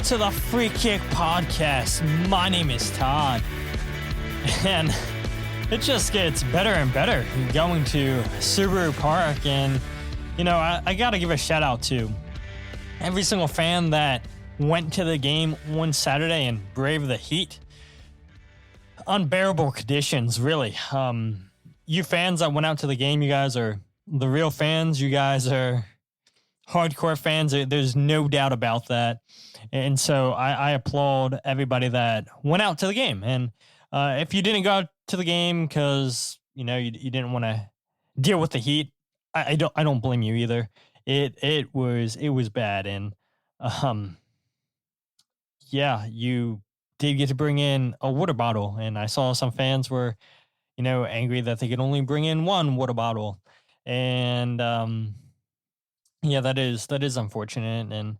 to the Free Kick Podcast. My name is Todd, and it just gets better and better going to Subaru Park. And, you know, I got to give a shout out to every single fan that went to the game one Saturday and braved the heat. Unbearable conditions, really. You fans that went out to the game, you guys are the real fans. You guys are hardcore fans. There's no doubt about that. And so I applaud everybody that went out to the game. And if you didn't go out to the game because, you know, you didn't want to deal with the heat, I don't blame you either. It was bad. And yeah, you did get to bring in a water bottle. And I saw some fans were, you know, angry that they could only bring in one water bottle. And yeah, that is unfortunate. And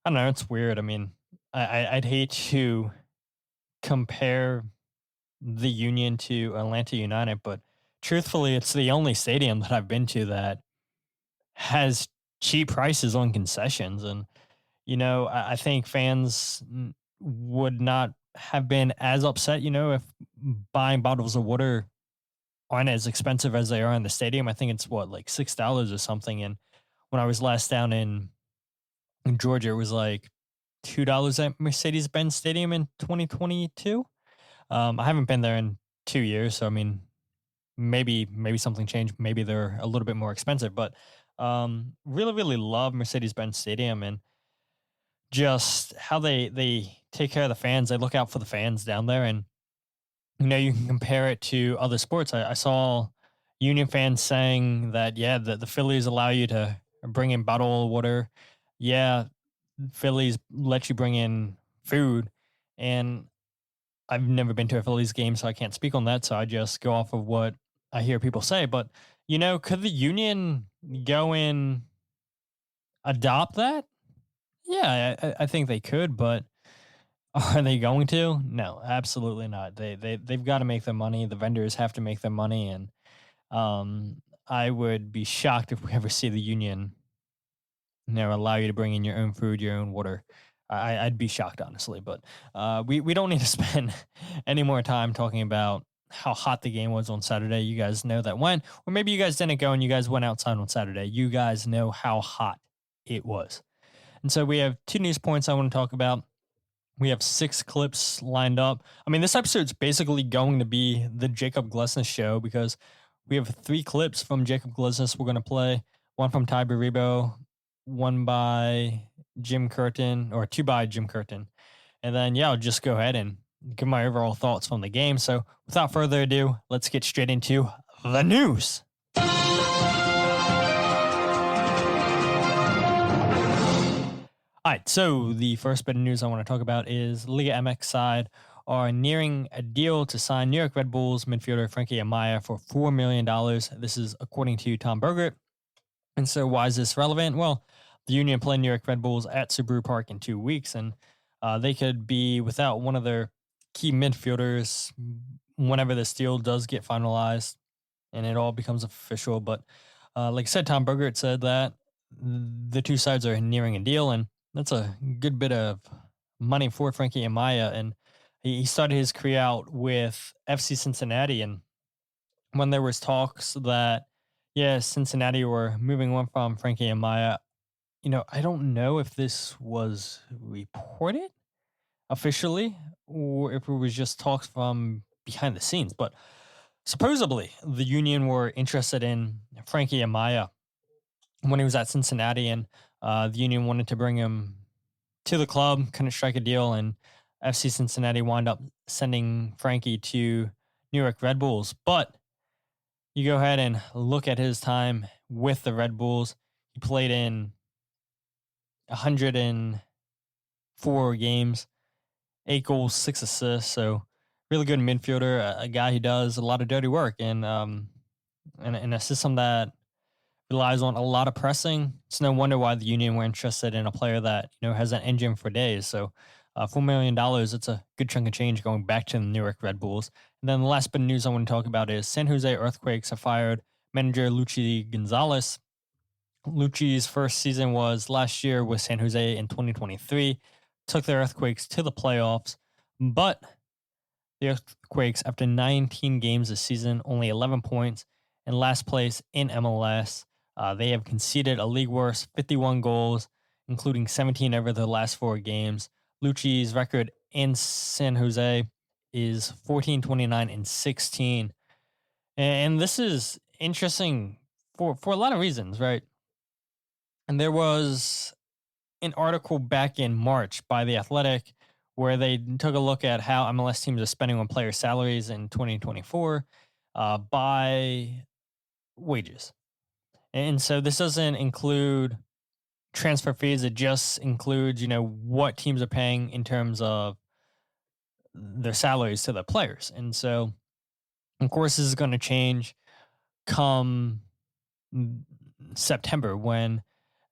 I don't know, it's weird. I mean, I'd hate to compare the Union to Atlanta United, but truthfully, it's the only stadium that I've been to that has cheap prices on concessions. And, you know, I think fans would not have been as upset, you know, if buying bottles of water aren't as expensive as they are in the stadium. I think it's like $6 or something. And when I was last down in Georgia, it was like $2 at Mercedes-Benz Stadium in 2022. I haven't been there in 2 years, so I mean, maybe something changed. Maybe they're a little bit more expensive, but really love Mercedes-Benz Stadium and just how they take care of the fans. They look out for the fans down there, and you know, you can compare it to other sports. I saw Union fans saying that, yeah, the Phillies allow you to bring in bottled water. Yeah, Phillies let you bring in food. And I've never been to a Phillies game, so I can't speak on that. So I just go off of what I hear people say. But, you know, could the Union go and adopt that? Yeah, I think they could, but are they going to? No, absolutely not. They've got to make their money. The vendors have to make their money. And I would be shocked if we ever see the Union, you know, allow you to bring in your own food, your own water. I'd be shocked, honestly. But we don't need to spend any more time talking about how hot the game was on Saturday. You guys know that went. Or maybe you guys didn't go and you guys went outside on Saturday. You guys know how hot it was. And so we have 2 news points I want to talk about. We have 6 clips lined up. I mean, this episode's basically going to be the Jakob Glesnes show because we have 3 clips from Jakob Glesnes we're going to play. One from Tai Baribo, one by Jim Curtin, or 2 by Jim Curtin. And then, yeah, I'll just go ahead and give my overall thoughts from the game. So without further ado, let's get straight into the news. All right, so the first bit of news I want to talk about is Liga MX side are nearing a deal to sign New York Red Bulls midfielder Frankie Amaya for $4 million. This is according to Tom Bergert. And so why is this relevant? Well, the Union play New York Red Bulls at Subaru Park in 2 weeks, and they could be without one of their key midfielders whenever this deal does get finalized and it all becomes official. But like I said, Tom Bergert said that the 2 sides are nearing a deal, and that's a good bit of money for Frankie Amaya. And he started his career out with FC Cincinnati, and when there was talks that, yeah, Cincinnati were moving on from Frankie Amaya, you know, I don't know if this was reported officially or if it was just talks from behind the scenes, but supposedly the Union were interested in Frankie Amaya when he was at Cincinnati, and the Union wanted to bring him to the club, couldn't strike a deal, and FC Cincinnati wound up sending Frankie to New York Red Bulls. But you go ahead and look at his time with the Red Bulls. He played in 104 games, 8 goals, 6 assists. So really good midfielder, a guy who does a lot of dirty work, and in a system that relies on a lot of pressing. It's no wonder why the Union were interested in a player that, you know, has an engine for days. So $4 million, it's a good chunk of change going back to the New York Red Bulls. And then the last bit of news I want to talk about is San Jose Earthquakes have fired manager Luchi Gonzalez. Luchi's first season was last year with San Jose in 2023. took the Earthquakes to the playoffs, but the Earthquakes, after 19 games this season, only 11 points, in last place in MLS. They have conceded a league worst 51 goals, including 17 over the last 4 games. Luchi's record in San Jose is 14, 29, and 16. And this is interesting for a lot of reasons, right? And there was an article back in March by The Athletic where they took a look at how MLS teams are spending on player salaries in 2024 by wages. And so this doesn't include transfer fees. It just includes, what teams are paying in terms of their salaries to the players. And so, of course, this is going to change come September when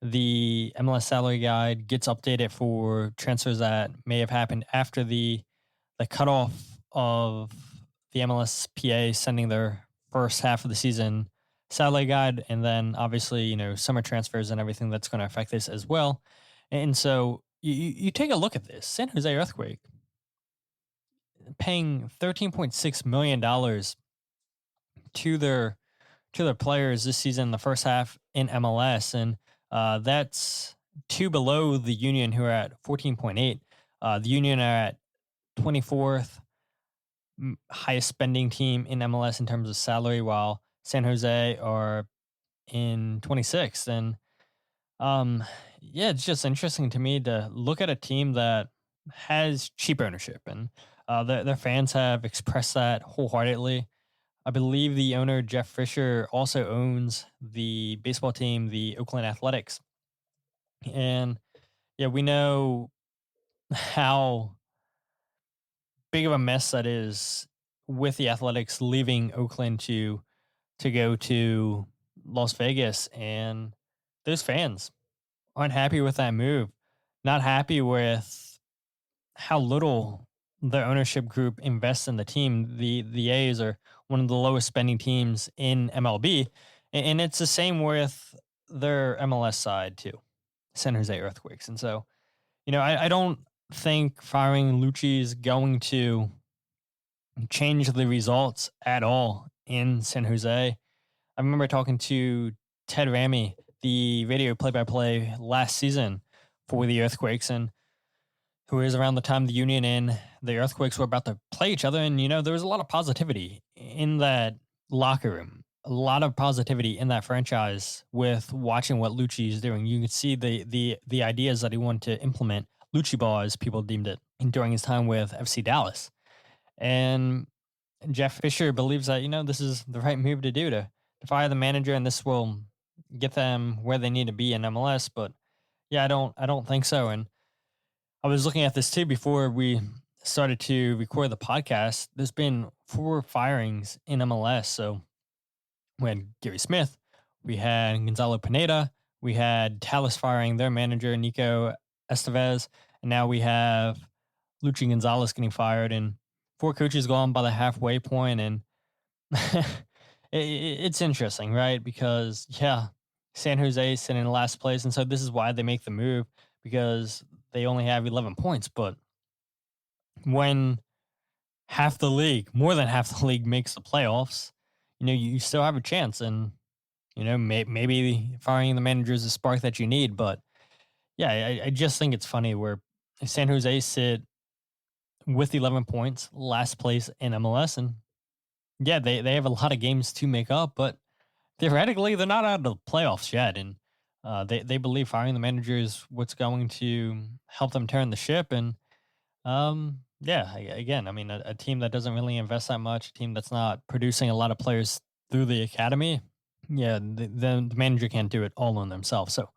the MLS salary guide gets updated for transfers that may have happened after the cutoff of the MLSPA sending their first half of the season salary guide, and then obviously summer transfers and everything that's going to affect this as well. And so you take a look at this: San Jose Earthquake paying $13.6 million to their players this season, the first half in MLS, and that's two below the Union, who are at 14.8. The Union are at 24th highest spending team in MLS in terms of salary, while San Jose are in 26th. And yeah, it's just interesting to me to look at a team that has cheap ownership, and their fans have expressed that wholeheartedly. I believe the owner, Jeff Fisher, also owns the baseball team, the Oakland Athletics. And yeah, we know how big of a mess that is with the Athletics leaving Oakland to go to Las Vegas. And those fans aren't happy with that move, not happy with how little their ownership group invests in the team. The A's are one of the lowest spending teams in MLB, and it's the same with their MLS side too, San Jose Earthquakes. And so, I don't think firing Luchi is going to change the results at all in San Jose. I remember talking to Ted Ramey, the radio play-by-play last season for the Earthquakes, and who is around the time the Union and the Earthquakes were about to play each other. And, there was a lot of positivity in that locker room, a lot of positivity in that franchise with watching what Luchi is doing. You can see the ideas that he wanted to implement, Luchi ball, as people deemed it, during his time with FC Dallas. And Jeff Fisher believes that, this is the right move to do to fire the manager, and this will get them where they need to be in MLS. But yeah, I don't think so. And I was looking at this too before we started to record the podcast. There's been 4 firings in MLS. So we had Gary Smith, we had Gonzalo Pineda, we had Dallas firing their manager, Nico Estevez, and now we have Luchi Gonzalez getting fired, and 4 coaches gone by the halfway point. And it's interesting, right? Because, yeah, San Jose is sitting in last place, and so this is why they make the move, because they only have 11 points. But when half the league, more than half the league, makes the playoffs, you still have a chance. And, maybe firing the manager is the spark that you need. But yeah, I just think it's funny where San Jose sit with 11 points, last place in MLS. And yeah, they have a lot of games to make up, but theoretically, they're not out of the playoffs yet. And they believe firing the manager is what's going to help them turn the ship. And yeah, again, I mean, a team that doesn't really invest that much, a team that's not producing a lot of players through the academy, yeah, the manager can't do it all on themselves. So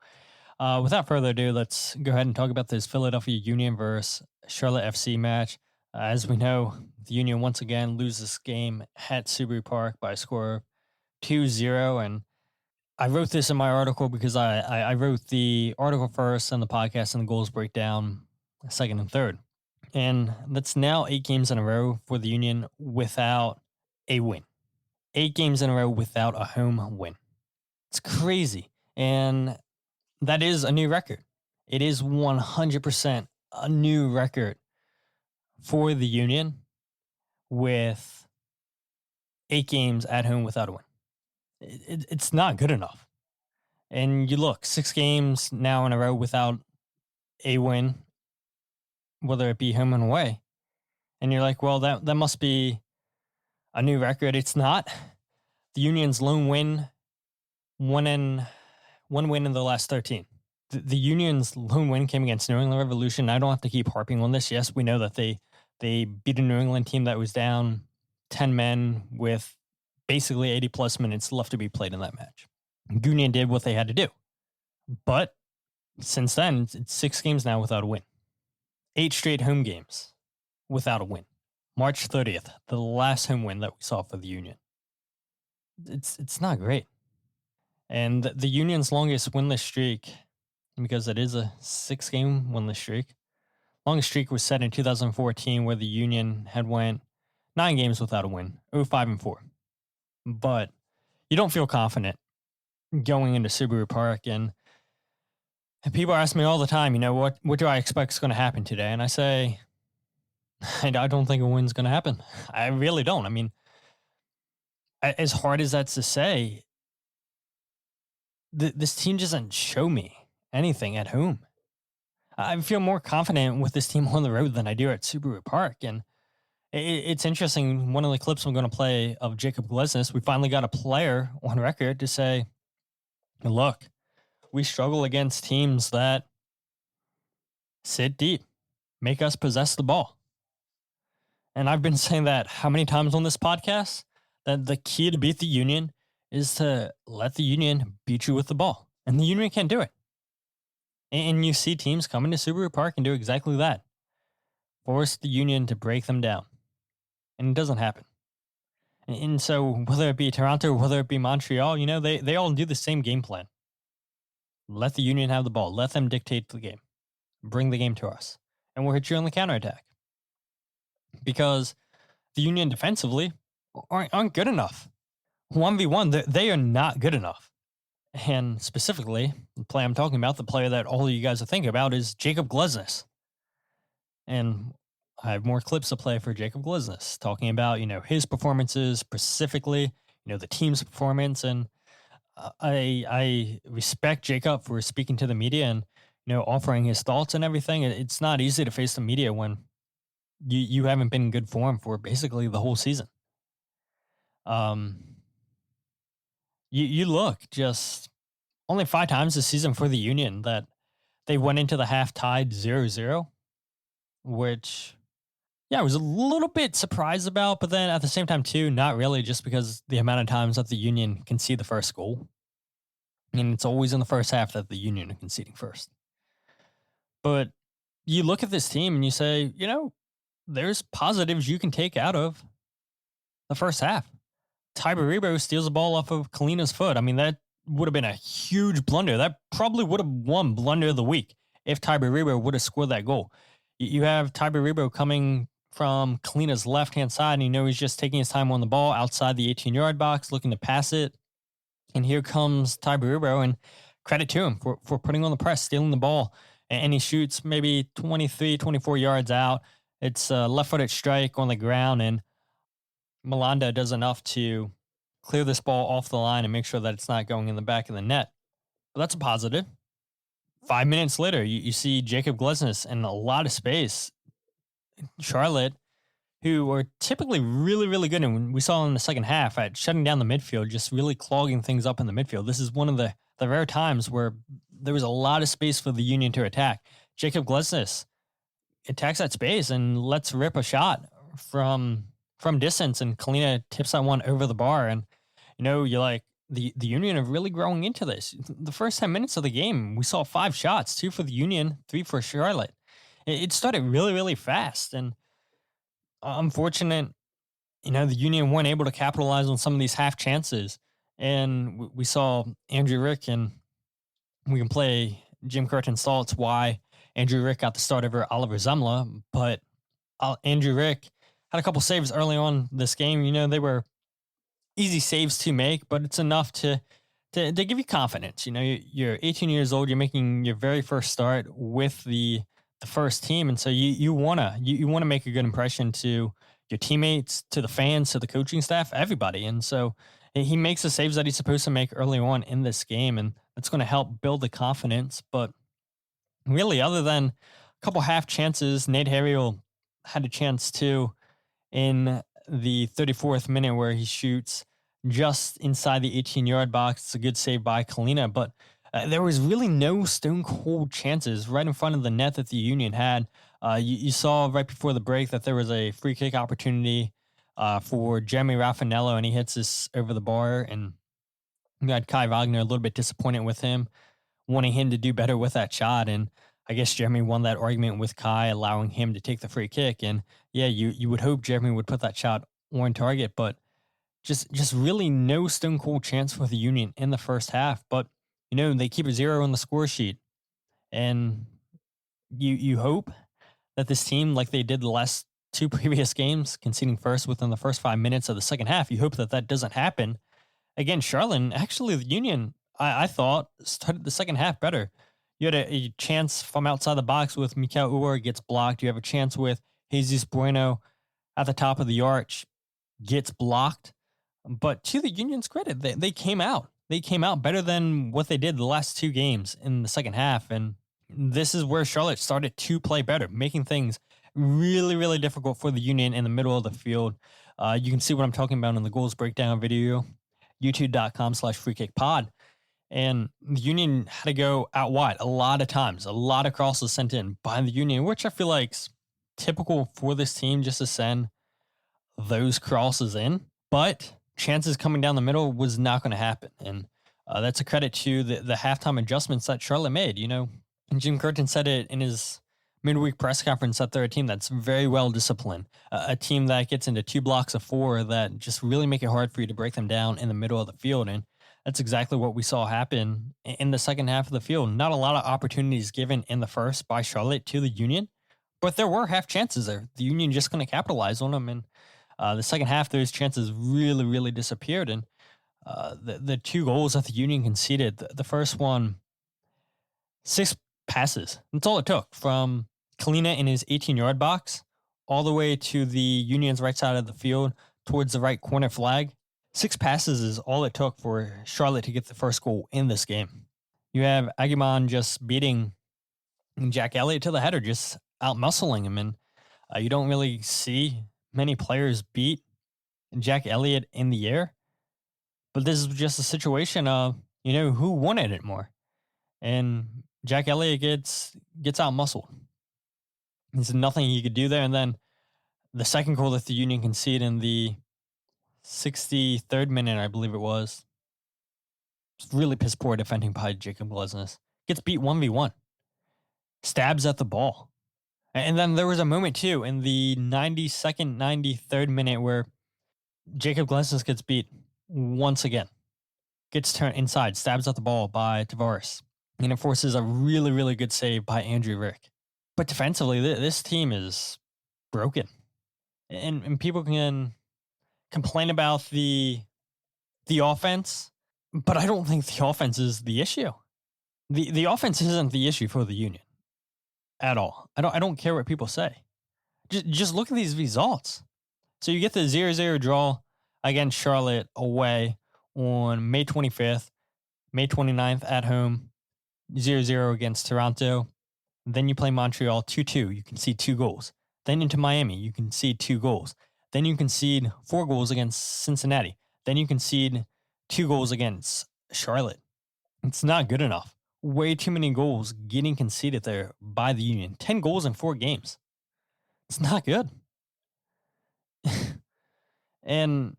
without further ado, let's go ahead and talk about this Philadelphia Union versus Charlotte FC match. As we know, the Union once again loses this game at Subaru Park by a score of 2-0. And I wrote this in my article because I wrote the article first and the podcast and the goals breakdown second and third. And that's now 8 games in a row for the Union without a win. 8 games in a row without a home win. It's crazy. And that is a new record. It is 100% a new record for the Union with 8 games at home without a win. It's not good enough. And you look, 6 games now in a row without a win, whether it be home and away. And you're like, well, that must be a new record. It's not. The Union's lone win, one win in the last 13. The Union's lone win came against New England Revolution. I don't have to keep harping on this. Yes, we know that they beat a New England team that was down 10 men with basically 80 plus minutes left to be played in that match. Union did what they had to do. But since then, it's 6 games now without a win. 8 straight home games without a win. March 30th, the last home win that we saw for the Union. It's not great. And the Union's longest winless streak, because it is a 6-game winless streak, longest streak was set in 2014, where the Union had went 9 games without a win, 5-4. But you don't feel confident going into Subaru Park, and people ask me all the time, what do I expect is going to happen today? And I say, I don't think a win's going to happen. I really don't. I mean, as hard as that's to say, this team doesn't show me anything at home. I feel more confident with this team on the road than I do at Subaru Park. And it's interesting. One of the clips I'm going to play of Jakob Glesnes, we finally got a player on record to say, look, we struggle against teams that sit deep, make us possess the ball. And I've been saying that how many times on this podcast? That the key to beat the Union is to let the Union beat you with the ball. And the Union can't do it. And you see teams come into Subaru Park and do exactly that. Force the Union to break them down. And it doesn't happen. And so whether it be Toronto, whether it be Montreal, they all do the same game plan. Let the Union have the ball. Let them dictate the game. Bring the game to us. And we'll hit you on the counterattack. Because the Union defensively aren't good enough. 1v1, they are not good enough. And specifically, the play I'm talking about, the player that all of you guys are thinking about, is Jakob Glesnes. And I have more clips to play for Jakob Glesnes, talking about, his performances specifically, the team's performance. And I respect Jakob for speaking to the media and, offering his thoughts and everything. It's not easy to face the media when you haven't been in good form for basically the whole season. You look, just only 5 times this season for the Union that they went into the half tied 0-0, which, I was a little bit surprised about, but then at the same time too, not really, just because the amount of times that the Union concede the first goal. And it's always in the first half that the Union are conceding first. But you look at this team and you say, there's positives you can take out of the first half. Tai Baribo steals the ball off of Kalina's foot. I mean, that would have been a huge blunder. That probably would have won Blunder of the Week if Tai Baribo would have scored that goal. You have Tai Baribo coming from Kalina's left-hand side, and he's just taking his time on the ball outside the 18-yard box, looking to pass it. And here comes Tai Baribo, and credit to him for putting on the press, stealing the ball. And he shoots maybe 23, 24 yards out. It's a left-footed strike on the ground, and Malanda does enough to clear this ball off the line and make sure that it's not going in the back of the net. But that's a positive. 5 minutes later, you see Jakob Glesnes in a lot of space. Charlotte, who are typically really, really good, and we saw in the second half at shutting down the midfield, just really clogging things up in the midfield. This is one of the rare times where there was a lot of space for the Union to attack. Jakob Glesnes attacks that space and lets rip a shot from distance, and Kalina tips that one over the bar. And, you're like, the Union are really growing into this. The first 10 minutes of the game, we saw 5 shots, 2 for the Union, 3 for Charlotte. It started really, really fast. And unfortunate, the Union weren't able to capitalize on some of these half chances. And we saw Andrew Rick, and we can play Jim Curtin's thoughts why Andrew Rick got the start over Oliver Zemla. But Andrew Rick had a couple saves early on this game. They were easy saves to make, but it's enough to give you confidence. You're 18 years old. You're making your very first start with the the first team, and so you wanna make a good impression to your teammates, to the fans, to the coaching staff, everybody. And so he makes the saves that he's supposed to make early on in this game, and that's going to help build the confidence. But really, other than a couple half chances, Nate Harriel had a chance too in the 34th minute where he shoots just inside the 18-yard box. It's a good save by Kalina, but there was really no stone cold chances right in front of the net that the Union had. You saw right before the break that there was a free kick opportunity for Jeremy Raffanello, and he hits this over the bar. And you had Kai Wagner a little bit disappointed with him, wanting him to do better with that shot. And I guess Jeremy won that argument with Kai, allowing him to take the free kick. And yeah, you would hope Jeremy would put that shot on target, but just really no stone cold chance for the Union in the first half. But they keep a 0 on the score sheet, and you hope that this team, like they did the last two previous games, conceding first within the first 5 minutes of the second half, you hope that that doesn't happen against Charlotte. And actually, the Union, I thought, started the second half better. You had a chance from outside the box with Mikael Uhre, gets blocked. You have a chance with Jesus Bueno at the top of the arch, gets blocked. But to the Union's credit, they came out. They came out better than what they did the last two games in the second half. And this is where Charlotte started to play better, making things really, really difficult for the Union in the middle of the field. You can see what I'm talking about in the goals breakdown video, youtube.com/freekickpod. And the Union had to go out wide a lot of times, a lot of crosses sent in by the Union, which I feel like's typical for this team, just to send those crosses in. But chances coming down the middle was not going to happen. And that's a credit to the halftime adjustments that Charlotte made. And Jim Curtin said it in his midweek press conference that they're a team that's very well disciplined, a team that gets into 2 blocks of 4 that just really make it hard for you to break them down in the middle of the field. And that's exactly what we saw happen in the second half of the field. Not a lot of opportunities given in the first by Charlotte to the Union, but there were half chances there. The Union just going to capitalize on them. And the second half, those chances really, really disappeared. And the 2 goals that the Union conceded, the first one, 6 passes. That's all it took from Kalina in his 18-yard box all the way to the Union's right side of the field towards the right corner flag. 6 passes is all it took for Charlotte to get the first goal in this game. You have Aguiman just beating Jack Elliott to the header, just out-muscling him. And you don't really see many players beat Jack Elliott in the air. But this is just a situation of, who wanted it more. And Jack Elliott gets out-muscled. There's nothing he could do there. And then the second goal that the Union conceded in the 63rd minute, I believe it was really piss poor defending by Jakob Glesnes. Gets beat 1v1. Stabs at the ball. And then there was a moment, too, in the 92nd, 93rd minute where Jakob Glesnes gets beat once again. Gets turned inside, stabs at the ball by Tavares. And it forces a really, really good save by Andrew Rick. But defensively, this team is broken. And people can complain about the offense, but I don't think the offense is the issue. The offense isn't the issue for the Union at all. I don't care what people say. Just look at these results. So you get the 0-0 draw against Charlotte away on May 25th, May 29th at home, 0-0 against Toronto. Then you play Montreal 2-2. You concede 2 goals. Then into Miami, you concede 2 goals. Then you concede 4 goals against Cincinnati. Then you concede 2 goals against Charlotte. It's not good enough. Way too many goals getting conceded there by the Union. 10 goals in 4 games. It's not good. And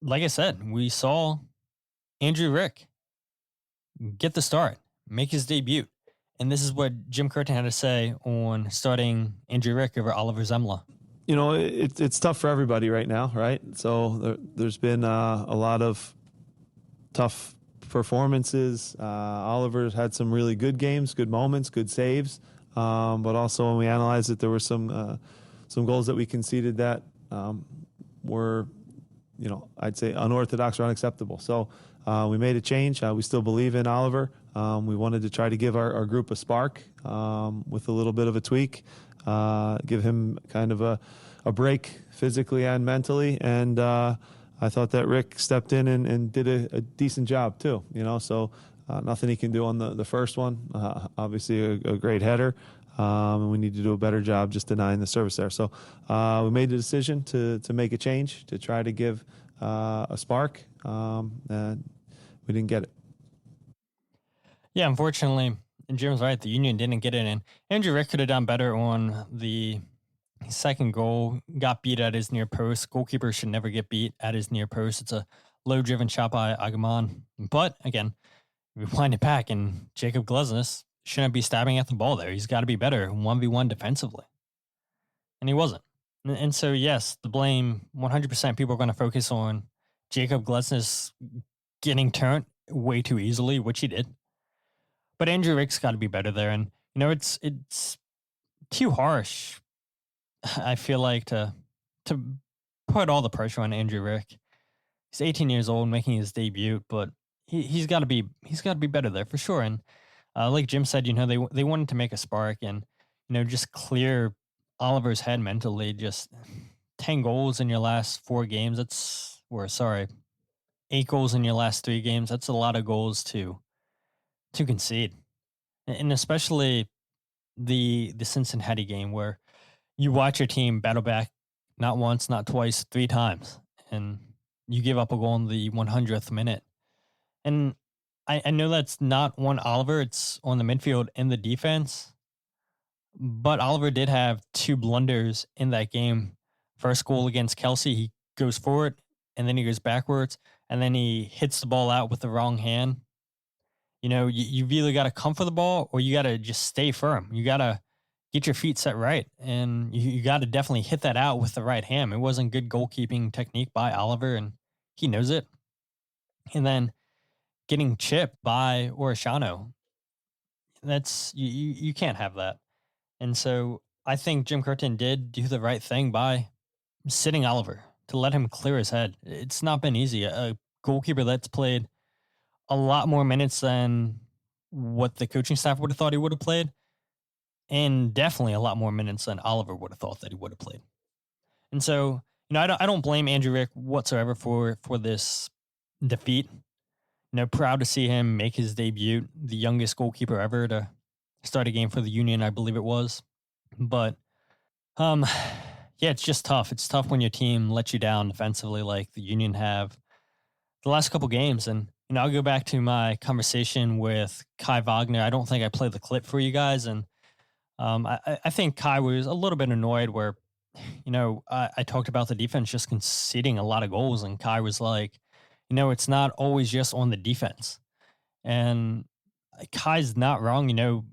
like I said, we saw Andrew Rick get the start, make his debut. And this is what Jim Curtin had to say on starting Andrew Rick over Oliver Zemla. It's tough for everybody right now, right? So there's been a lot of tough performances. Oliver's had some really good games, good moments, good saves. But also when we analyzed it, there were some goals that we conceded that were I'd say unorthodox or unacceptable. So we made a change. We still believe in Oliver. We wanted to try to give our group a spark with a little bit of a tweak, give him kind of a break physically and mentally. And I thought that Rick stepped in and did a decent job too, so nothing he can do on the first one. Obviously a great header. And we need to do a better job just denying the service there. So we made the decision to make a change, to try to give a spark, and we didn't get it. Yeah, unfortunately, Jim's right. The Union didn't get it in. Andrew Rick could have done better on the second goal. Got beat at his near post. Goalkeeper should never get beat at his near post. It's a low-driven shot by Agaman. But again, we wind it back, and Jakob Glesnes shouldn't be stabbing at the ball there. He's got to be better 1v1 defensively. And he wasn't. And so, yes, the blame, 100% people are going to focus on Jakob Glesnes getting turned way too easily, which he did. But Andrew Rick's got to be better there. And, it's too harsh, I feel like, to put all the pressure on Andrew Rick. He's 18 years old, making his debut, but he's got to be better there for sure. And like Jim said, they wanted to make a spark and just clear Oliver's head mentally. Just 10 goals in your last 4 games. 8 goals in your last 3 games. That's a lot of goals to concede, and especially the Cincinnati game where you watch your team battle back not once, not twice, 3 times, and you give up a goal in the 100th minute. And I know that's not on Oliver, it's on the midfield and the defense. But Oliver did have 2 blunders in that game. First goal against Kelsey, he goes forward and then he goes backwards and then he hits the ball out with the wrong hand. You've either got to come for the ball or you got to just stay firm. You got to get your feet set right. And you got to definitely hit that out with the right hand. It wasn't good goalkeeping technique by Oliver, and he knows it. And then getting chipped by Orishano, that's you can't have that. And so I think Jim Curtin did do the right thing by sitting Oliver to let him clear his head. It's not been easy. A goalkeeper that's played a lot more minutes than what the coaching staff would have thought he would have played, and definitely a lot more minutes than Oliver would have thought that he would have played. And so, I don't blame Andrew Rick whatsoever for this defeat. Proud to see him make his debut, the youngest goalkeeper ever to start a game for the Union, I believe it was. But yeah, it's just tough. It's tough when your team lets you down defensively like the Union have the last couple games. And I'll go back to my conversation with Kai Wagner. I don't think I played the clip for you guys, and I think Kai was a little bit annoyed where I talked about the defense just conceding a lot of goals, and Kai was like, it's not always just on the defense. And Kai's not wrong.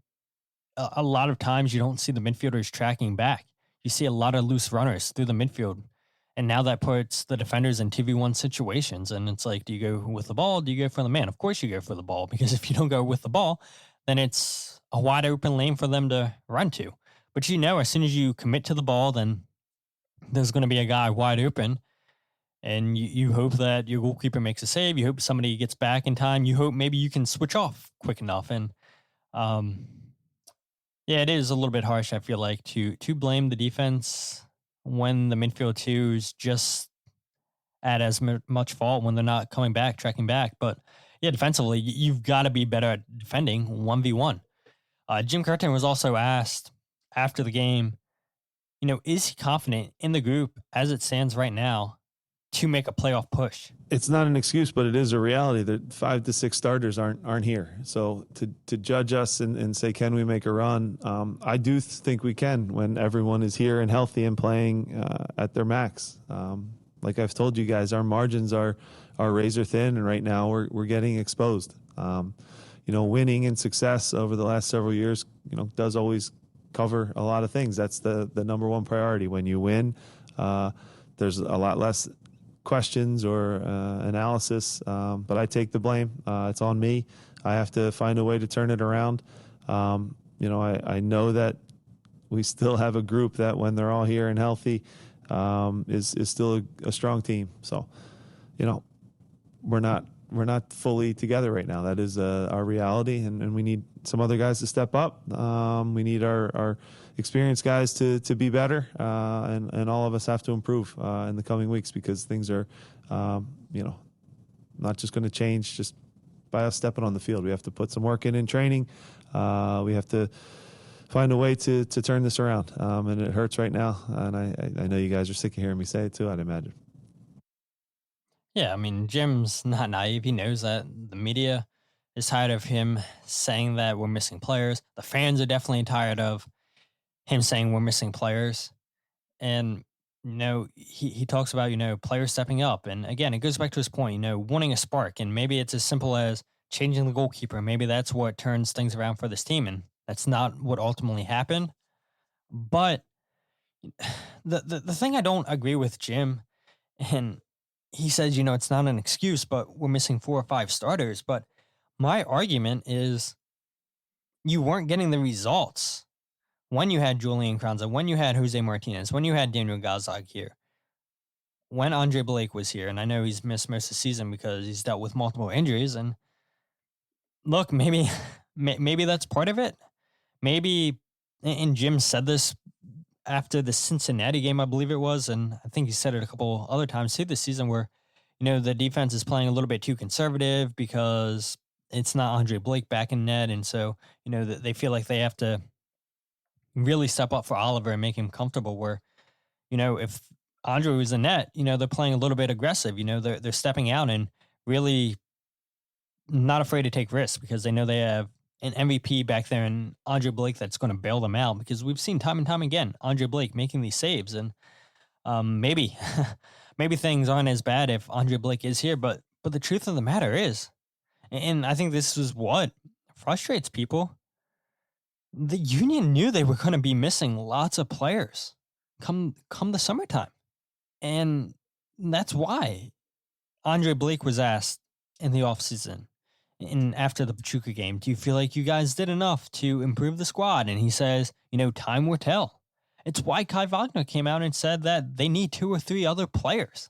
A lot of times you don't see the midfielders tracking back. You see a lot of loose runners through the midfield. And now that puts the defenders in 2v1 situations. And it's like, do you go with the ball? Do you go for the man? Of course you go for the ball, because if you don't go with the ball, then it's a wide open lane for them to run to. But as soon as you commit to the ball, then there's going to be a guy wide open. And you hope that your goalkeeper makes a save. You hope somebody gets back in time. You hope maybe you can switch off quick enough. And yeah, it is a little bit harsh, I feel like, to blame the defense when the midfield twos just at as much fault when they're not coming back, tracking back. But yeah, defensively, you've got to be better at defending 1v1. Jim Curtin was also asked after the game, is he confident in the group as it stands right now to make a playoff push? It's not an excuse, but it is a reality that 5 to 6 starters aren't here. So to judge us and say, can we make a run? I do think we can when everyone is here and healthy and playing at their max. Like I've told you guys, our margins are razor thin, and right now we're getting exposed. Winning and success over the last several years, does always cover a lot of things. That's the number one priority. When you win, there's a lot less questions or analysis, but I take the blame. It's on me. I have to find a way to turn it around. I know that we still have a group that when they're all here and healthy is still a strong team. So you know, we're not fully together right now. That is our reality, and we need some other guys to step up. We need our experienced guys to be better, and all of us have to improve in the coming weeks, because things are, not just going to change just by us stepping on the field. We have to put some work in training. We have to find a way to turn this around, and it hurts right now. And I know you guys are sick of hearing me say it too, I'd imagine. Yeah, I mean, Jim's not naive. He knows that the media is tired of him saying that we're missing players. The fans are definitely tired of him saying we're missing players. And, he talks about, players stepping up. And again, it goes back to his point, wanting a spark. And maybe it's as simple as changing the goalkeeper. Maybe that's what turns things around for this team. And that's not what ultimately happened. But the thing I don't agree with Jim, and he says, it's not an excuse, but we're missing 4 or 5 starters. But my argument is you weren't getting the results when you had Julian Kranza, when you had Jose Martinez, when you had Daniel Gazdag here, when Andre Blake was here. And I know he's missed most of the season because he's dealt with multiple injuries. And look, maybe maybe that's part of it. Maybe, and Jim said this after the Cincinnati game, I believe it was, and I think he said it a couple other times too this season, where the defense is playing a little bit too conservative because it's not Andre Blake back in net, and so they feel like they have to really step up for Oliver and make him comfortable. Where if Andre was in net, they're playing a little bit aggressive. They're stepping out and really not afraid to take risks because they know they have an MVP back there and Andre Blake that's going to bail them out, because we've seen time and time again Andre Blake making these saves. And maybe maybe things aren't as bad if Andre Blake is here, but the truth of the matter is, and I think this is what frustrates people, the Union knew they were going to be missing lots of players come the summertime. And that's why Andre Blake was asked in the offseason and after the Pachuca game, do you feel like you guys did enough to improve the squad? And he says, time will tell. It's why Kai Wagner came out and said that they need 2 or 3 other players.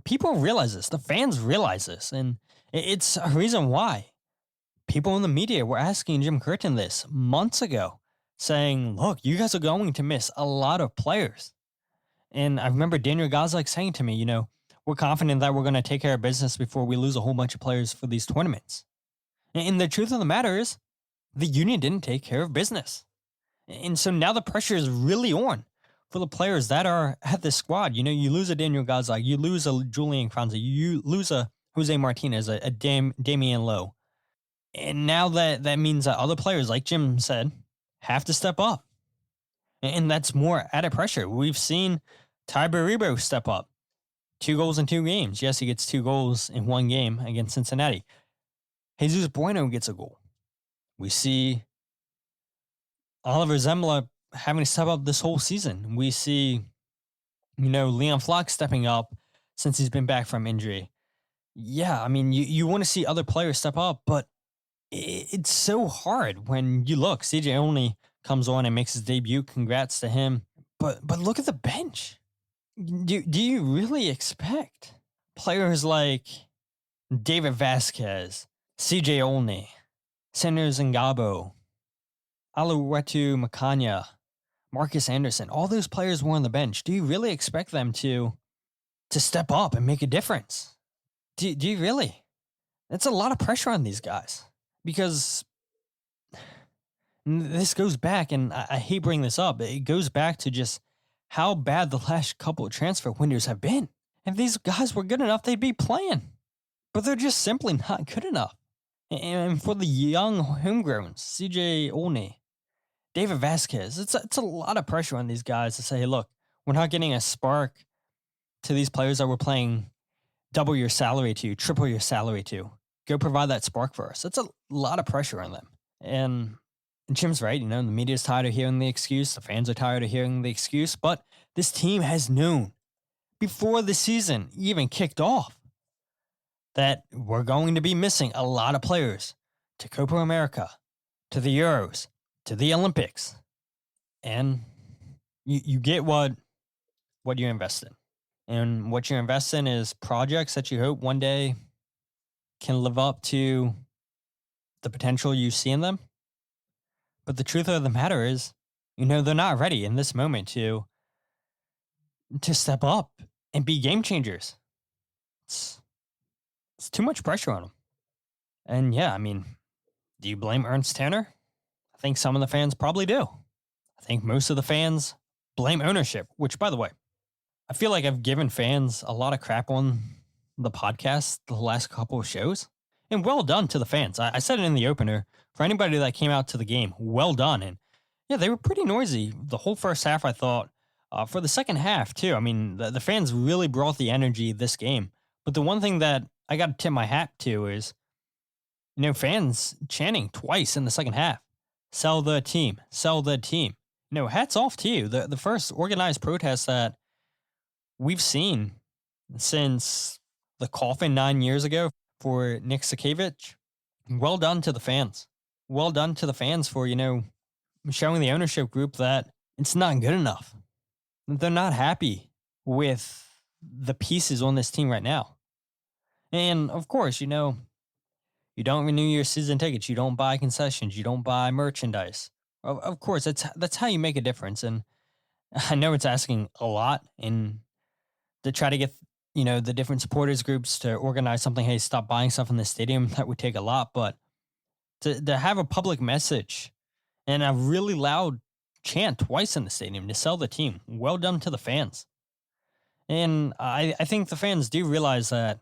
People realize this. The fans realize this. And it's a reason why people in the media were asking Jim Curtin this months ago, saying, look, you guys are going to miss a lot of players. And I remember Daniel Gazdag saying to me, we're confident that we're going to take care of business before we lose a whole bunch of players for these tournaments. And the truth of the matter is, the Union didn't take care of business. And so now the pressure is really on for the players that are at this squad. You lose a Daniel Gazdag, you lose a Julian Kranza, you lose a Jose Martinez, a Damian Lowe. And now that means that other players, like Jim said, have to step up. And that's more added pressure. We've seen Tai Baribo step up. 2 goals in 2 games. Yes, he gets 2 goals in 1 game against Cincinnati. Jesus Bueno gets a goal. We see Oliver Zembla having to step up this whole season. We see, Leon Flock stepping up since he's been back from injury. Yeah, I mean, you want to see other players step up, but it's so hard when you look. CJ only comes on and makes his debut. Congrats to him. But look at the bench. Do you really expect players like David Vasquez, CJ Olney, Sanders Ngabo, Aluwetu Makanya, Marcus Anderson, all those players were on the bench. Do you really expect them to step up and make a difference? Do you really? That's a lot of pressure on these guys, because this goes back, and I hate bringing this up, it goes back to just how bad the last couple of transfer windows have been. If these guys were good enough, they'd be playing. But they're just simply not good enough. And for the young homegrowns, CJ Olney, David Vasquez, it's a lot of pressure on these guys to say, hey, look, we're not getting a spark to these players that we're playing double your salary to, triple your salary to. Go provide that spark for us. That's a lot of pressure on them. And Jim's right, the media's tired of hearing the excuse. The fans are tired of hearing the excuse. But this team has known before the season even kicked off that we're going to be missing a lot of players to Copa America, to the Euros, to the Olympics. And you get what you invest in. And what you're investing in is projects that you hope one day can live up to the potential you see in them. But the truth of the matter is, they're not ready in this moment to step up and be game changers. It's, it's too much pressure on them. And yeah, I mean, do you blame Ernst Tanner? I think some of the fans probably do. I think most of the fans blame ownership, which, by the way, I feel like I've given fans a lot of crap on the podcast the last couple of shows. And well done to the fans. I said it in the opener. For anybody that came out to the game, well done. And yeah, they were pretty noisy the whole first half, I thought. For the second half, too. I mean, the fans really brought the energy this game. But the one thing that I got to tip my hat to is, fans chanting twice in the second half. Sell the team. Sell the team. Hats off to you. The first organized protest that we've seen since the coffin 9 years ago for Nick Sakevich. Well done to the fans. Well done to the fans for, showing the ownership group that it's not good enough. They're not happy with the pieces on this team right now. And of course, you don't renew your season tickets. You don't buy concessions. You don't buy merchandise. Of course, that's how you make a difference. And I know it's asking a lot and to try to get, the different supporters groups to organize something. Hey, stop buying stuff in the stadium. That would take a lot. But to have a public message and a really loud chant twice in the stadium to sell the team, well done to the fans. And I think the fans do realize that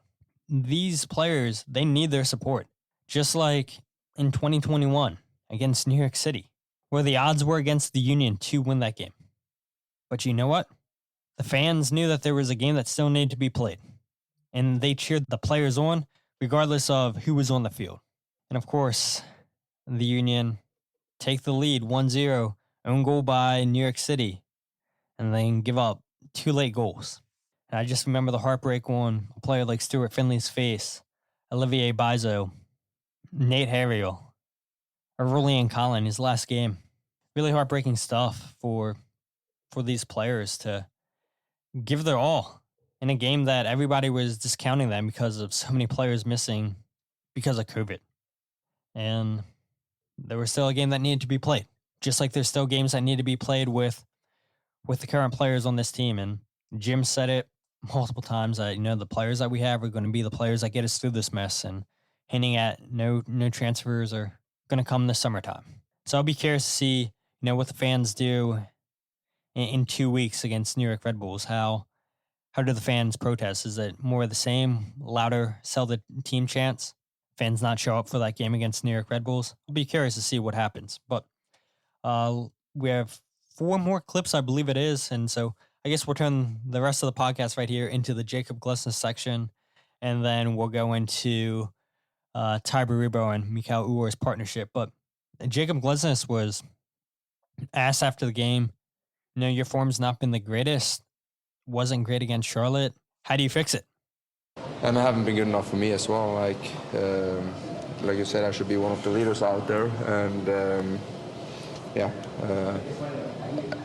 these players, they need their support. Just like in 2021 against New York City, where the odds were against the Union to win that game. But you know what? The fans knew that there was a game that still needed to be played. And they cheered the players on, regardless of who was on the field. And of course, the Union take the lead 1-0, own goal by New York City, and then give up 2 late goals. And I just remember the heartbreak on a player like Stuart Finley's face, Olivier Bizo, Nate Harriel, Aurelian Collin, his last game. Really heartbreaking stuff for these players to give their all in a game that everybody was discounting them because of so many players missing because of COVID. And there was still a game that needed to be played, just like there's still games that need to be played with the current players on this team. And Jim said it multiple times that, the players that we have are going to be the players that get us through this mess, and hinting at no transfers are going to come this summertime. So I'll be curious to see, what the fans do in 2 weeks against New York Red Bulls. How do the fans protest? Is it more of the same, louder, sell the team chants? Fans not show up for that game against New York Red Bulls? I'll be curious to see what happens. But we have 4 more clips, I believe it is. And so I guess we'll turn the rest of the podcast right here into the Jakob Glesnes section. And then we'll go into Tai Baribo and Mikael Uhre's partnership. But Jakob Glesnes was asked after the game, your form's not been the greatest. Wasn't great against Charlotte. How do you fix it? And it haven't been good enough for me as well. Like you said, I should be one of the leaders out there. And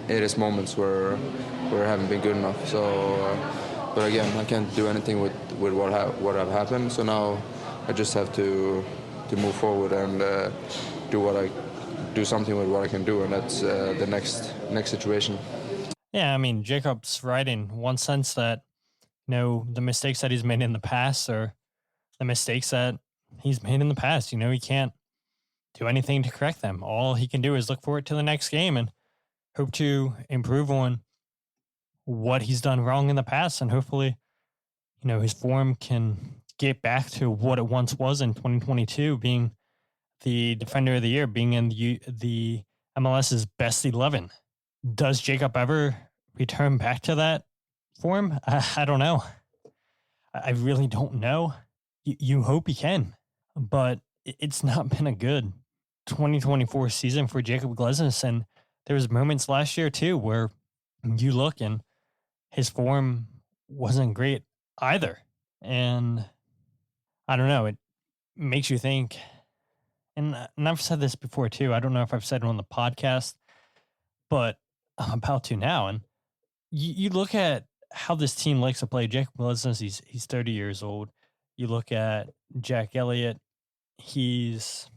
it is moments where I haven't been good enough. So, but again, I can't do anything with what have happened. So now I just have to move forward and do something with what I can do, and that's the next situation. Yeah, I mean, Jacob's right in one sense that, the mistakes that he's made in the past are the mistakes that he's made in the past. He can't do anything to correct them. All he can do is look forward to the next game and hope to improve on what he's done wrong in the past. And hopefully, his form can get back to what it once was in 2022, being the defender of the year, being in the MLS's best 11. Does Jakob ever return back to that form? I don't know. I really don't know. You hope he can, but it's not been a good 2024 season for Jakob Glesnes. And there was moments last year too where you look and his form wasn't great either. And I don't know, it makes you think, and I've said this before too. I don't know if I've said it on the podcast, but I'm about to now. And you look at how this team likes to play. Jakob Glesnes, he's 30 years old. You look at Jack Elliott, he's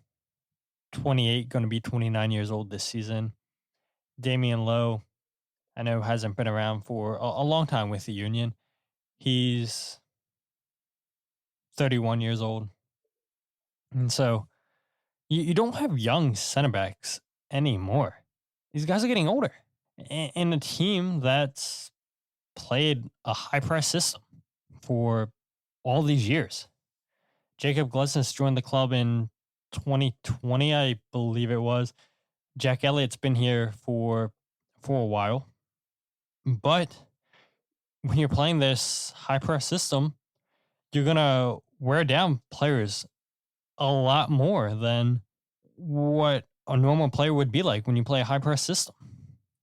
28, going to be 29 years old this season. Damian Lowe, I know hasn't been around for a long time with the Union. He's 31 years old. And so you don't have young center backs anymore. These guys are getting older. And a team that's played a high press system for all these years. Jakob Glesnes joined the club in 2020, I believe it was. Jack Elliott's been here for a while. But when you're playing this high press system, you're going to wear down players a lot more than what a normal player would be like when you play a high press system.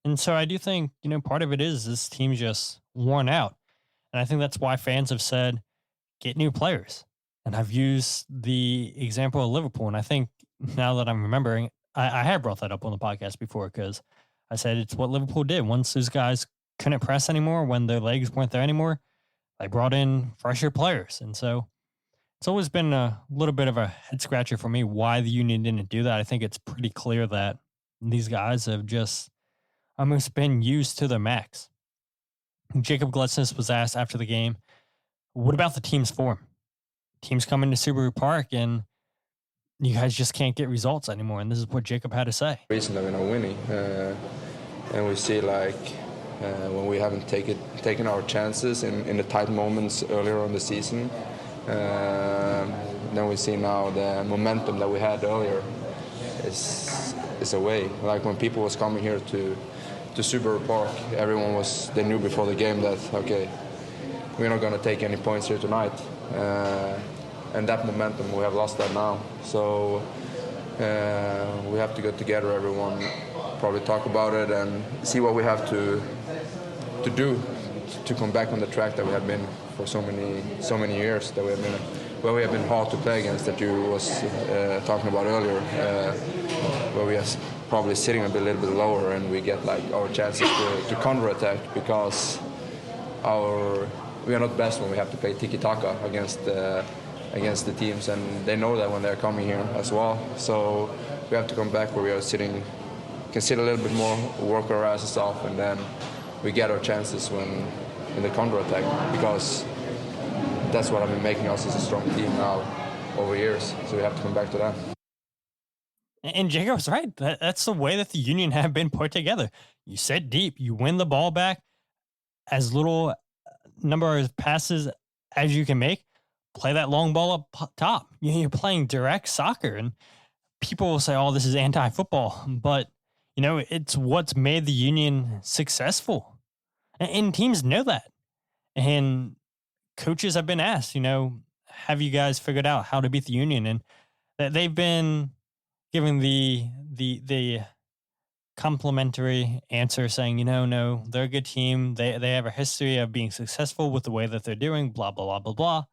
And so I do think, part of it is this team's just worn out. And I think that's why fans have said, get new players. And I've used the example of Liverpool. And I think now that I'm remembering, I have brought that up on the podcast before because I said it's what Liverpool did. Once those guys couldn't press anymore, when their legs weren't there anymore, they brought in fresher players. And so it's always been a little bit of a head scratcher for me why the Union didn't do that. I think it's pretty clear that these guys have just almost been used to their max. Jakob Glesnes was asked after the game, what about the team's form? Teams come into Subaru Park and you guys just can't get results anymore. And this is what Jakob had to say. Reason that we're not winning. And we see when we haven't taken our chances in the tight moments earlier on the season, then we see now the momentum that we had earlier is away. Like when people was coming here to Subaru Park, they knew before the game that, okay, we're not going to take any points here tonight. And that momentum, we have lost that now. So we have to get together, everyone, probably talk about it and see what we have to do to come back on the track that we have been for so many years, that we have been where we have been hard to play against, that you was talking about earlier, where we are probably sitting a little bit lower and we get like our chances to counter-attack because we are not best when we have to play tiki-taka against the teams, and they know that when they're coming here as well. So we have to come back where we are can sit a little bit more, work our asses off, and then we get our chances in the counter-attack, because that's what I've been making us as a strong team now over years. So we have to come back to that. And Jacob's right. That's the way that the Union have been put together. You sit deep, you win the ball back, as little number of passes as you can make, play that long ball up top. You're playing direct soccer, and people will say, oh, this is anti-football, but it's what's made the Union successful. And teams know that. And coaches have been asked, have you guys figured out how to beat the Union? And that they've been giving the complimentary answer saying, no, they're a good team. They have a history of being successful with the way that they're doing, blah, blah, blah, blah, blah.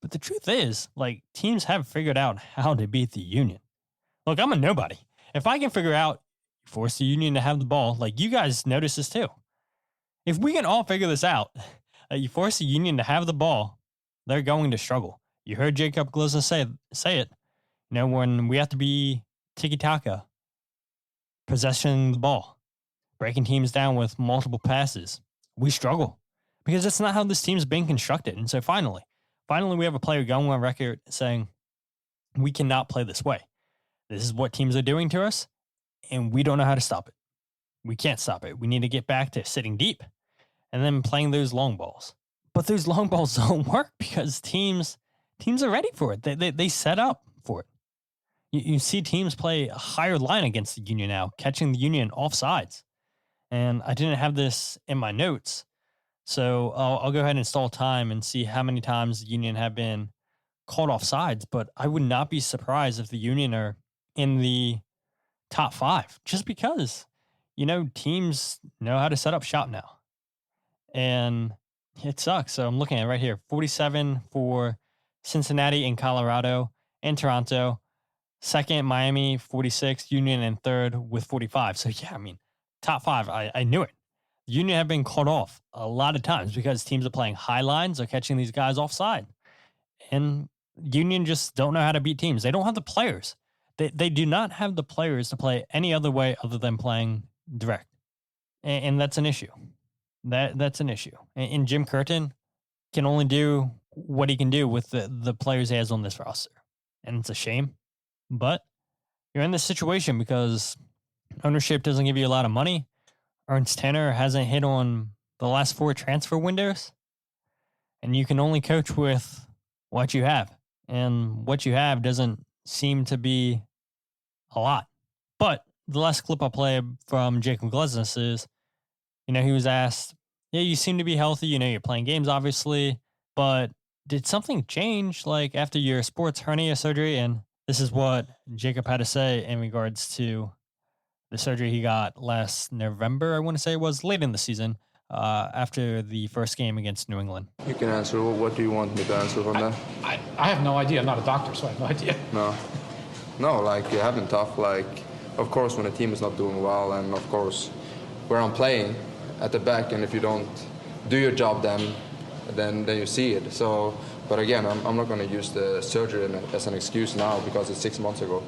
But the truth is, teams have figured out how to beat the Union. Look, I'm a nobody. If I can figure out, force the Union to have the ball, you guys notice this too. If we can all figure this out, you force the Union to have the ball, they're going to struggle. You heard Jakob Glesnes say it. When we have to be tiki-taka, possession the ball, breaking teams down with multiple passes, we struggle because that's not how this team's been constructed. And so finally we have a player going on record saying, we cannot play this way. This is what teams are doing to us, and we don't know how to stop it. We can't stop it. We need to get back to sitting deep and then playing those long balls. But those long balls don't work because teams are ready for it. They set up for it. You see teams play a higher line against the Union now, catching the Union offsides. And I didn't have this in my notes, so I'll go ahead and stall time and see how many times the Union have been called offsides. But I would not be surprised if the Union are in the top 5, just because, teams know how to set up shop now. And it sucks. So I'm looking at it right here, 47 for Cincinnati and Colorado and Toronto. Second, Miami, 46, Union, and third with 45. So, yeah, top 5, I knew it. Union have been caught off a lot of times because teams are playing high lines or catching these guys offside. And Union just don't know how to beat teams. They don't have the players. They do not have the players to play any other way other than playing direct. And that's an issue. That's an issue. And Jim Curtin can only do what he can do with the players he has on this roster. And it's a shame. But you're in this situation because ownership doesn't give you a lot of money. Ernst Tanner hasn't hit on the last 4 transfer windows. And you can only coach with what you have. And what you have doesn't seem to be a lot. But the last clip I played from Jakob Glesnes is, he was asked, yeah, you seem to be healthy. You're playing games, obviously. But did something change, like, after your sports hernia surgery? And this is what Jakob had to say in regards to the surgery he got last November, I want to say it was, late in the season, after the first game against New England. You can answer. What do you want me to answer from that? I have no idea. I'm not a doctor, so I have no idea. No, like, it happened tough. Like, of course, when a team is not doing well, and of course, where I'm playing at the back, and if you don't do your job, then you see it. So, but again, I'm not going to use the surgery as an excuse now because it's 6 months ago.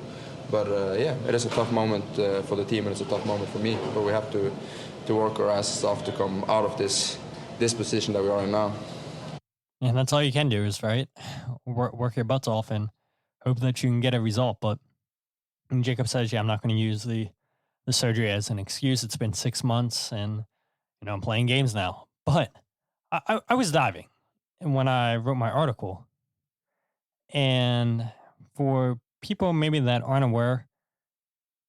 But yeah, it is a tough moment for the team, and it's a tough moment for me. But we have to work our asses off to come out of this position that we are in now. And that's all you can do is, right, work your butts off and hope that you can get a result. But Jakob says, yeah, I'm not going to use the surgery as an excuse. It's been 6 months, and I'm playing games now. But I was diving when I wrote my article, and for people maybe that aren't aware,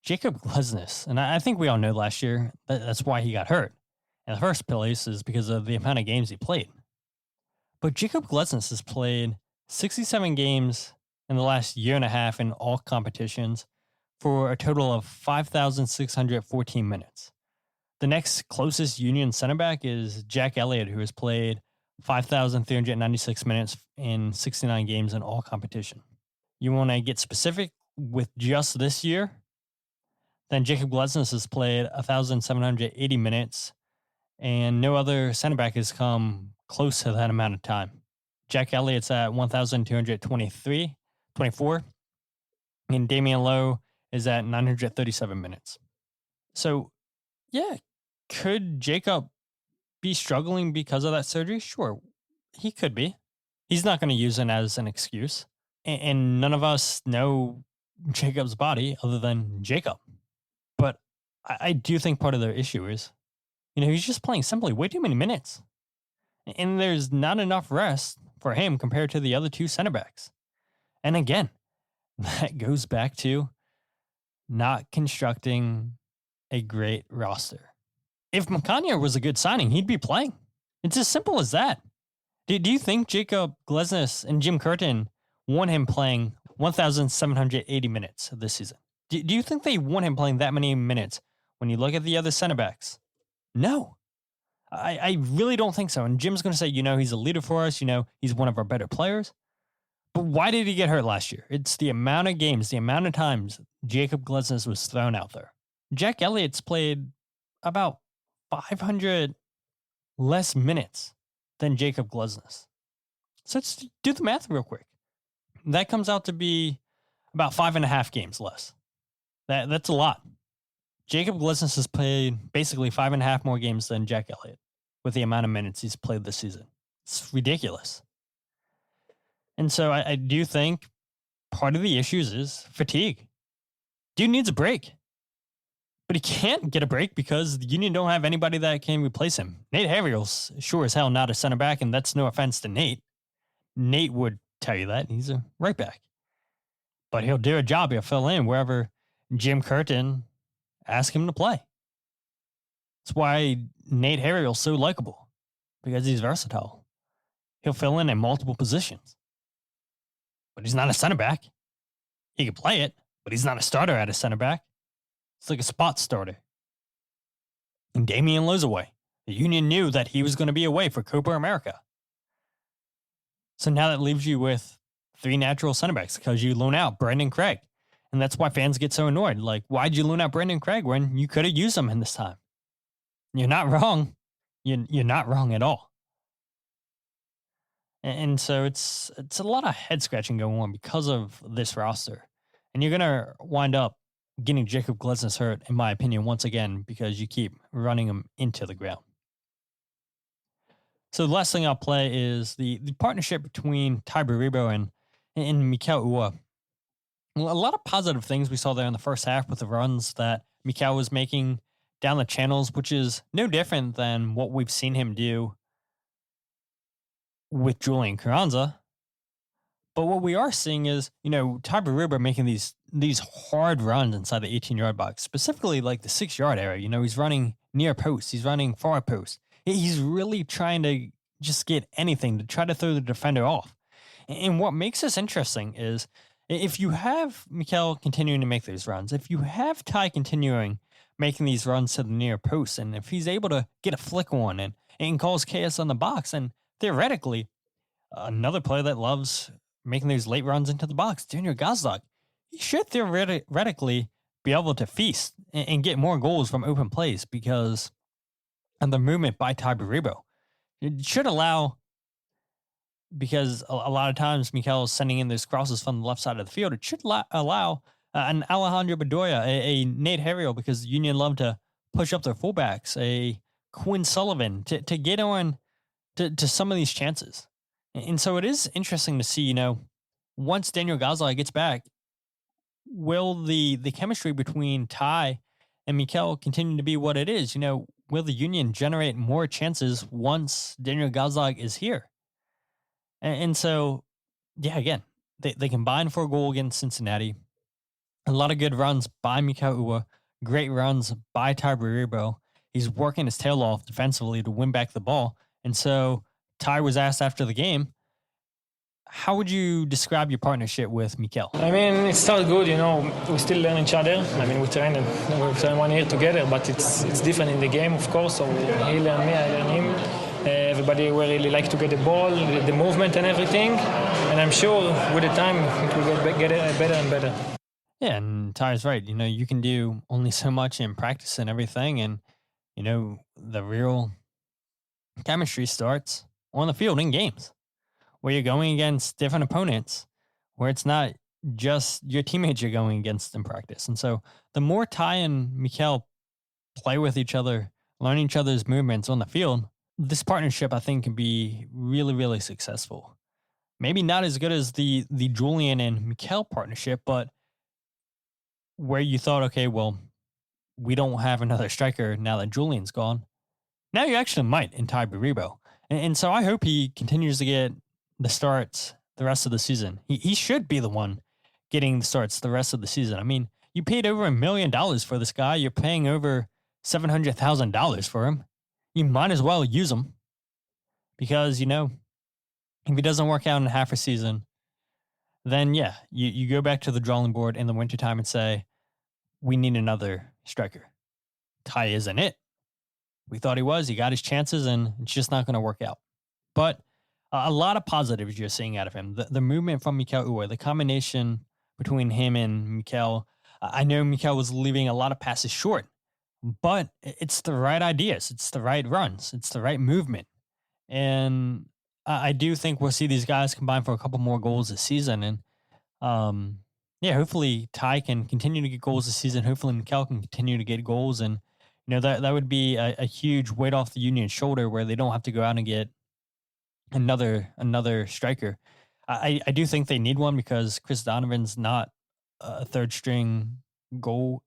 Jakob Glesnes, and I think we all know last year that's why he got hurt. In the first place is because of the amount of games he played. But Jakob Glesnes has played 67 games in the last year and a half in all competitions for a total of 5,614 minutes. The next closest Union center back is Jack Elliott, who has played 5,396 minutes in 69 games in all competition. You want to get specific with just this year? Then Jakob Glesnes has played 1,780 minutes, and no other center back has come close to that amount of time. Jack Elliott's at 1,224, and Damian Lowe is at 937 minutes. So, yeah, could Jakob be struggling because of that surgery? Sure, he could be. He's not going to use it as an excuse. And none of us know Jacob's body other than Jakob. But I do think part of the issue is, he's just playing simply way too many minutes. And there's not enough rest for him compared to the other 2 center backs. And again, that goes back to not constructing a great roster. If Makanya was a good signing, he'd be playing. It's as simple as that. Do you think Jakob Glesnes and Jim Curtin want him playing 1,780 minutes this season? Do you think they want him playing that many minutes when you look at the other center backs? No. I really don't think so. And Jim's going to say, he's a leader for us. He's one of our better players. But why did he get hurt last year? It's the amount of games, the amount of times Jakob Glesnes was thrown out there. Jack Elliott's played about 500 less minutes than Jakob Glesnes. So let's do the math real quick. That comes out to be about 5.5 games less. That's a lot. Jakob Glesnes has played basically 5.5 more games than Jack Elliott with the amount of minutes he's played this season. It's ridiculous. And so I do think part of the issues is fatigue. Dude needs a break. But he can't get a break because the Union don't have anybody that can replace him. Nate Harriel's sure as hell not a center back, and that's no offense to Nate. Nate would tell you that. He's a right back. But he'll do a job. He'll fill in wherever Jim Curtin asks him to play. That's why Nate Harriel's so likable, because he's versatile. He'll fill in multiple positions. But he's not a center back. He can play it, but he's not a starter at a center back. It's like a spot starter. And Damian Lowe's away. The Union knew that he was going to be away for Copa America. So now that leaves you with 3 natural center backs because you loan out Brandon Craig. And that's why fans get so annoyed. Like, why'd you loan out Brandon Craig when you could have used him in this time? You're not wrong. You're not wrong at all. And so it's a lot of head scratching going on because of this roster. And you're gonna wind up getting Jakob Glesnes hurt, in my opinion, once again, because you keep running him into the ground. So the last thing I'll play is the partnership between Tai Baribo and Mikael Uhre. A lot of positive things we saw there in the first half with the runs that Mikael was making down the channels, which is no different than what we've seen him do with Julian Carranza. But what we are seeing is, Tai Baribo making these hard runs inside the 18-yard box, specifically like the 6-yard area. He's running near post, he's running far post. He's really trying to just get anything to try to throw the defender off. And what makes this interesting is if you have Mikael continuing to make those runs, if you have Tai continuing making these runs to the near post, and if he's able to get a flick on and cause chaos on the box, and theoretically, another player that loves making those late runs into the box, Daniel Gazdag, he should theoretically be able to feast and get more goals from open plays because of the movement by Tai Baribo. It should allow, because a lot of times Mikael is sending in those crosses from the left side of the field, it should allow an Alejandro Bedoya, a Nate Harriel, because Union love to push up their fullbacks, a Quinn Sullivan, to get on to some of these chances. And so it is interesting to see, once Daniel Gazdag gets back, will the chemistry between Tai and Mikael continue to be what it is? Will the Union generate more chances once Daniel Gazdag is here? And so, yeah, again, they combined for a goal against Cincinnati. A lot of good runs by Mikael Uhre, great runs by Tai Baribo. He's working his tail off defensively to win back the ball. And so Tai was asked after the game, how would you describe your partnership with Mikael? I mean, it started good, we still learn each other. I mean, we train 1 year together, but it's different in the game, of course. So he learned me, I learned him. Everybody will really like to get the ball, the movement and everything. And I'm sure with the time it will get better and better. Yeah, and Ty's right. You can do only so much in practice and everything. And, the real chemistry starts on the field in games where you're going against different opponents, where it's not just your teammates you're going against in practice. And so the more Tai and Mikael play with each other, learn each other's movements on the field, this partnership, I think, can be really, really successful. Maybe not as good as the Julian and Mikael partnership, but where you thought, okay, well, we don't have another striker now that Julian's gone. Now you actually might in Tai Baribo. And so I hope he continues to get the starts the rest of the season. He should be the one getting the starts the rest of the season. I mean, you paid over $1 million for this guy. You're paying over $700,000 for him. You might as well use him because, if he doesn't work out in half a season, then yeah, you go back to the drawing board in the wintertime and say, we need another striker. Tai isn't it. We thought he was. He got his chances, and it's just not going to work out. But a lot of positives you're seeing out of him. The movement from Mikael Uhre, the combination between him and Mikael. I know Mikael was leaving a lot of passes short, but it's the right ideas. It's the right runs. It's the right movement. And I do think we'll see these guys combine for a couple more goals this season. And yeah, hopefully Tai can continue to get goals this season. Hopefully Mikael can continue to get goals. And, that would be a huge weight off the Union's shoulder where they don't have to go out and get another striker. I do think they need one because Chris Donovan's not a third string goal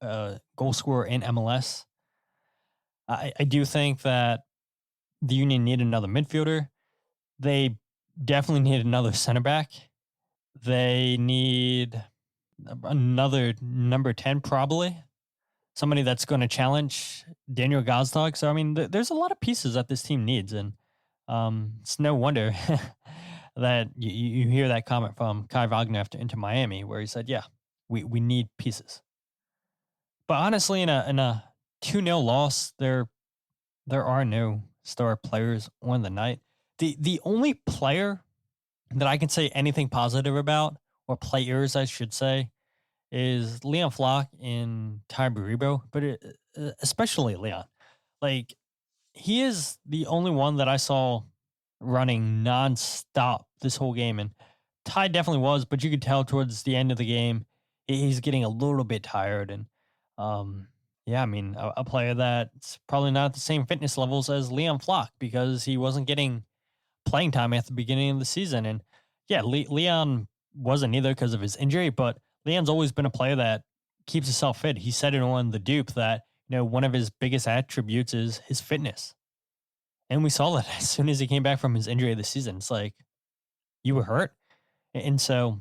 scorer in MLS. I do think that the Union need another midfielder. They definitely need another center back. They need another number 10, probably. Somebody that's going to challenge Daniel Gazdag. So, I mean, there's a lot of pieces that this team needs. And it's no wonder that you hear that comment from Kai Wagner after Inter Miami, where he said, yeah, we need pieces. But honestly, in a 2-0 loss, there are no star players on the night. The only player that I can say anything positive about, or players, I should say, is Leon Flock and Tai Baribo, but especially Leon. Like, he is the only one that I saw running nonstop this whole game. And Tai definitely was, but you could tell towards the end of the game, he's getting a little bit tired. And yeah, I mean, a player that's probably not at the same fitness levels as Leon Flock because he wasn't getting playing time at the beginning of the season. And yeah, Leon wasn't either because of his injury, but Leon's always been a player that keeps himself fit. He said it on the Dupe that, one of his biggest attributes is his fitness. And we saw that as soon as he came back from his injury this season. It's like, you were hurt. And so,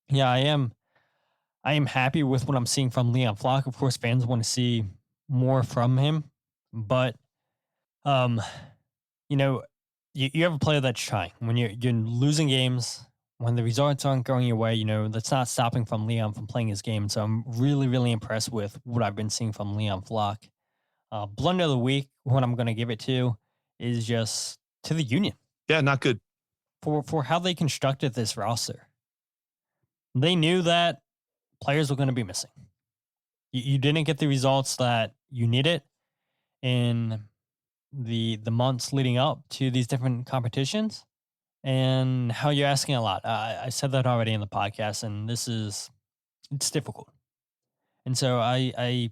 yeah, I am happy with what I'm seeing from Leon Flock. Of course, fans want to see more from him, but you have a player that's trying. When you're losing games, when the results aren't going your way, that's not stopping from Leon from playing his game. So I'm really, really impressed with what I've been seeing from Leon Flock. Blunder of the week, what I'm going to give it to is just to the Union. Yeah, not good. For how they constructed this roster. They knew that players were going to be missing. You didn't get the results that you needed in the months leading up to these different competitions, and how you're asking a lot. I said that already in the podcast, and it's difficult. And so I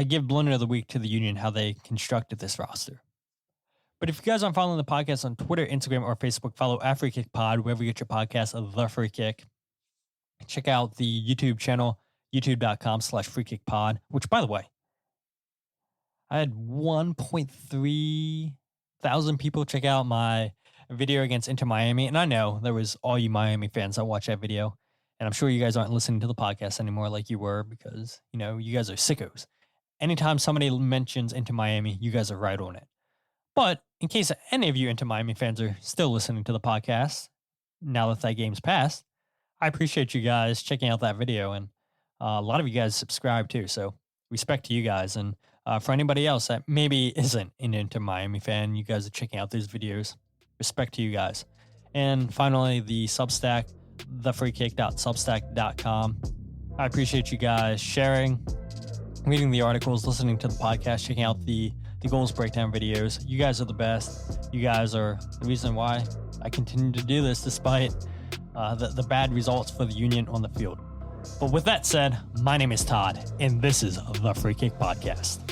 give Blunder of the week to the Union, how they constructed this roster. But if you guys aren't following the podcast on Twitter, Instagram, or Facebook, follow Free Kick Pod, wherever you get your podcast of The Free Kick. Check out the YouTube channel, youtube.com/freekickpod, which, by the way, I had 1.3 thousand people check out my video against Inter Miami. And I know there was all you Miami fans that watched that video. And I'm sure you guys aren't listening to the podcast anymore like you were because, you guys are sickos. Anytime somebody mentions Inter Miami, you guys are right on it. But in case any of you Inter Miami fans are still listening to the podcast, now that game's passed, I appreciate you guys checking out that video. And a lot of you guys subscribe too. So respect to you guys. And for anybody else that maybe isn't an Inter Miami fan, you guys are checking out these videos. Respect to you guys. And finally, the Substack, thefreekick.substack.com. I appreciate you guys sharing, reading the articles, listening to the podcast, checking out the goals breakdown videos. You guys are the best. You guys are the reason why I continue to do this despite the bad results for the Union on the field. But with that said, my name is Todd, and this is the Free Kick Podcast.